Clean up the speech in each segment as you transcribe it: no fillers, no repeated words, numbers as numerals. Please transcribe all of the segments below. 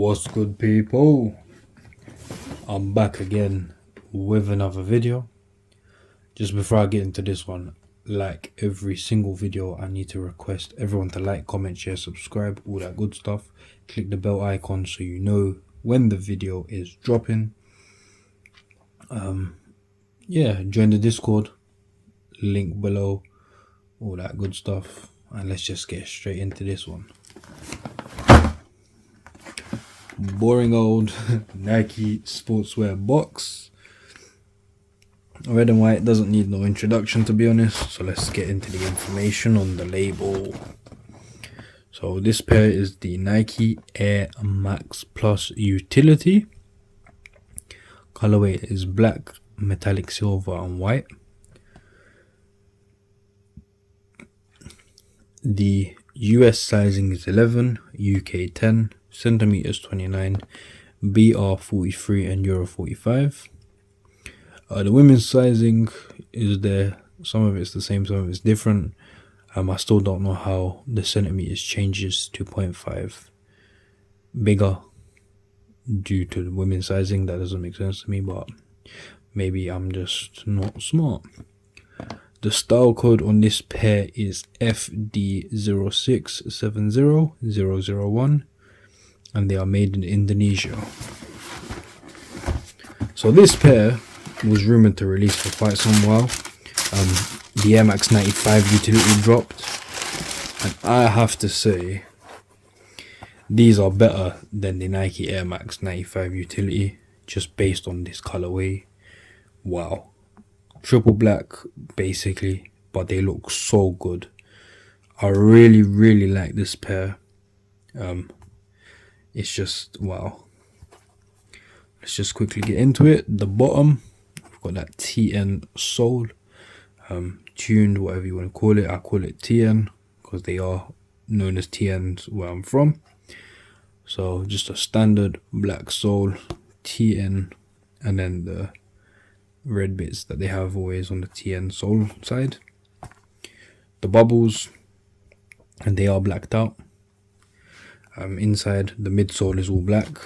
What's good, people? I'm back again with another video. Just before I get into this one, like every single video, I need to request everyone to like, comment, share, subscribe, all that good stuff. Click the bell icon so you know when the video is dropping. Yeah, join the Discord, link below, all that good stuff. And let's just get straight into this one. Boring old Nike sportswear box. Red and white doesn't need no introduction, to be honest. So let's get into the information on the label. So this pair is the Nike Air Max Plus Utility. Colorway is black, metallic silver and white. The US sizing is 11, UK 10, centimeters 29, BR 43 and Euro 45. The women's sizing is there. Some of it's the same, some of it's different. I still don't know how the centimeters changes to 0.5 bigger due to the women's sizing. That doesn't make sense to me, but maybe I'm just not smart. The style code on this pair is FD0670001 and they are made in Indonesia. So this pair was rumored to release for quite some while. The Air Max 95 utility dropped, and I have to say these are better than the Nike Air Max 95 utility just based on this colorway. Wow, triple black basically, but they look so good. I really like this pair. It's just wow. Let's just quickly get into it. The bottom, we've got that TN sole, tuned, whatever you want to call it. I call it TN because they are known as TNs where I'm from. So just a standard black sole, TN, and then the red bits that they have always on the TN sole side. The bubbles, and they are blacked out. Inside, the midsole is all black.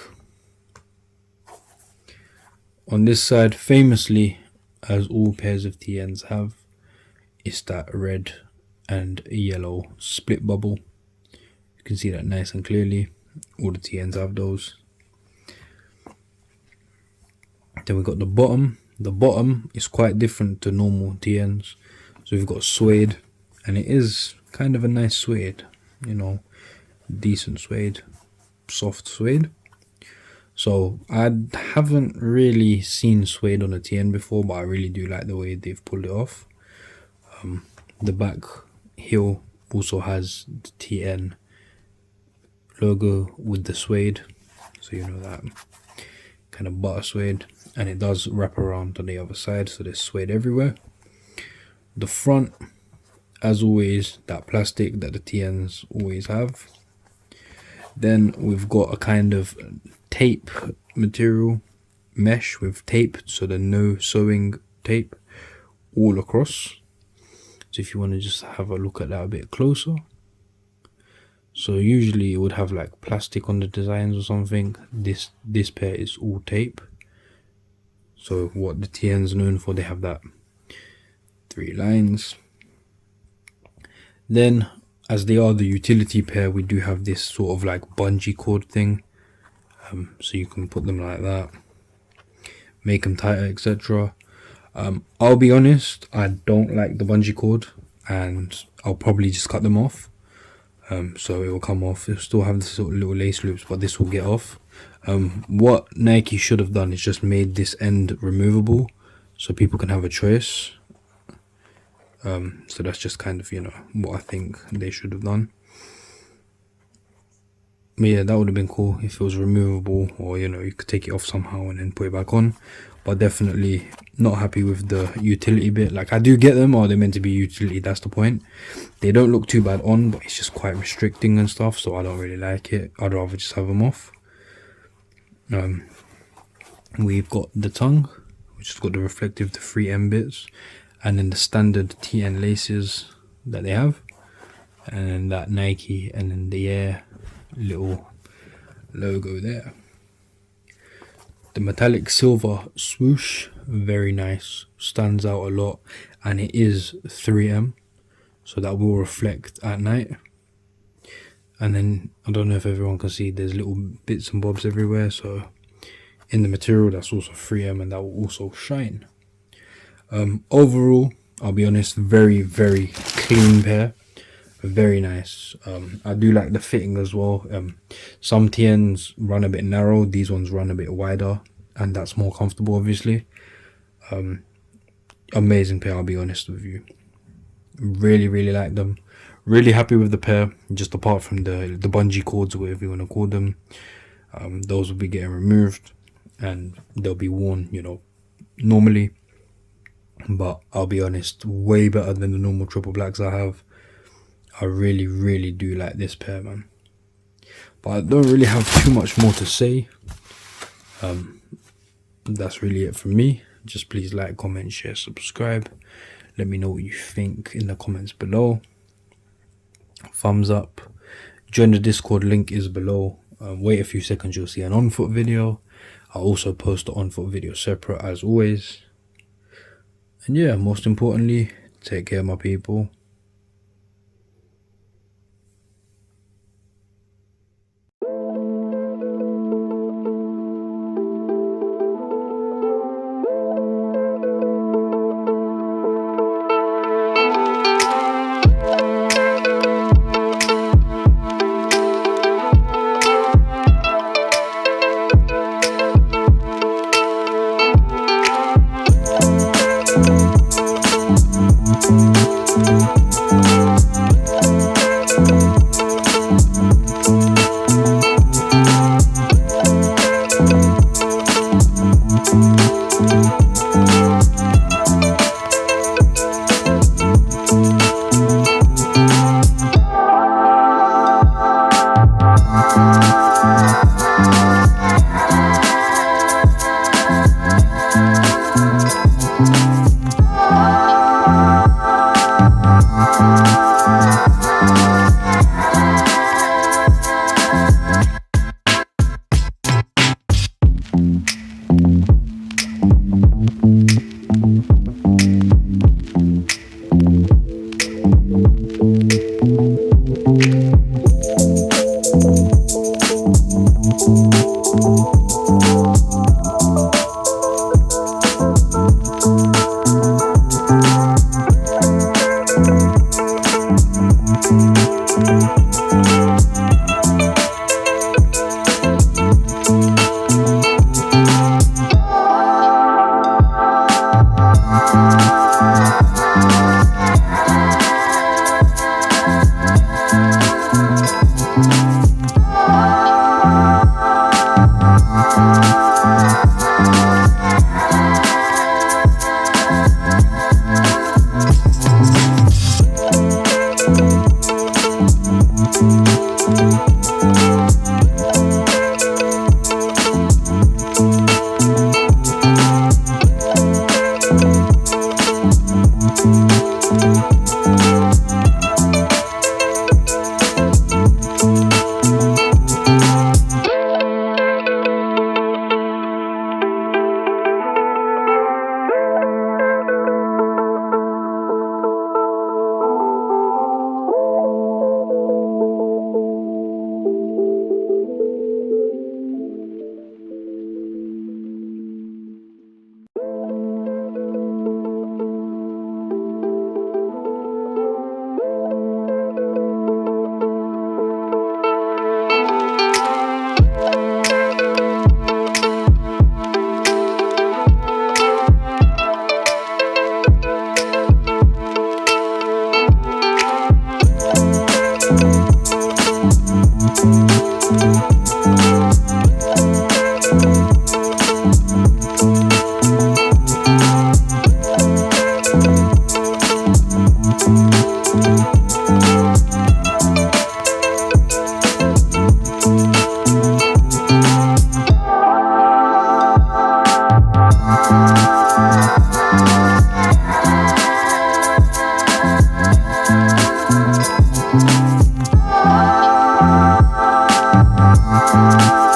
On this side, famously, as all pairs of TNs have, is that red and yellow split bubble. You can see that nice and clearly. All the TNs have those. Then we've got the bottom. The bottom is quite different to normal TNs. So we've got suede, and it is kind of a nice suede, you know, decent suede, soft suede. So I haven't really seen suede on a TN before, but I really do like the way they've pulled it off. The back heel also has the TN logo with the suede, so you know that kind of butter suede, and it does wrap around on the other side, so there's suede everywhere. The front, as always, that plastic that the TNs always have. Then we've got a kind of tape material, mesh with tape, so the no sewing tape all across. So if you want to just have a look at that a bit closer, so usually it would have like plastic on the designs or something. This pair is all tape. So what the TN's known for, they have that 3 lines. Then, as they are the utility pair, we do have this sort of like bungee cord thing. So you can put them like that, make them tighter, etc. I'll be honest, I don't like the bungee cord, and I'll probably just cut them off. So it will come off. It'll still have this sort of little lace loops, but this will get off. What Nike should have done is just made this end removable, so people can have a choice. So that's just kind of, you know, what I think they should have done. But yeah, that would have been cool if it was removable, or you know, you could take it off somehow and then put it back on. But definitely not happy with the utility bit. Like, I do get them, or they're meant to be utility, that's the point. They don't look too bad on, but it's just quite restricting and stuff, so I don't really like it. I'd rather just have them off. We've got the tongue, which has got the reflective, the 3M bits, and then the standard TN laces that they have, and then that Nike, and then the Air little logo there. The metallic silver swoosh, very nice, stands out a lot, and it is 3M, so that will reflect at night. And then I don't know if everyone can see, there's little bits and bobs everywhere, so in the material that's also 3M, and that will also shine. Overall, I'll be honest, very clean pair, very nice. I do like the fitting as well. Some TNs run a bit narrow, these ones run a bit wider, and that's more comfortable obviously. Amazing pair, I'll be honest with you. Really like them. Really happy with the pair, just apart from the bungee cords, or whatever you want to call them. Those will be getting removed and they'll be worn, you know, normally. But I'll be honest, way better than the normal triple blacks I have. I really do like this pair, man. But I don't really have too much more to say. That's really it from me. Just please like, comment, share, subscribe. Let me know what you think in the comments below. Thumbs up. Join the Discord, link is below. Wait a few seconds, you'll see an on foot video. I'll also post the on foot video separate as always. And yeah, most importantly, take care, my people. Thank you.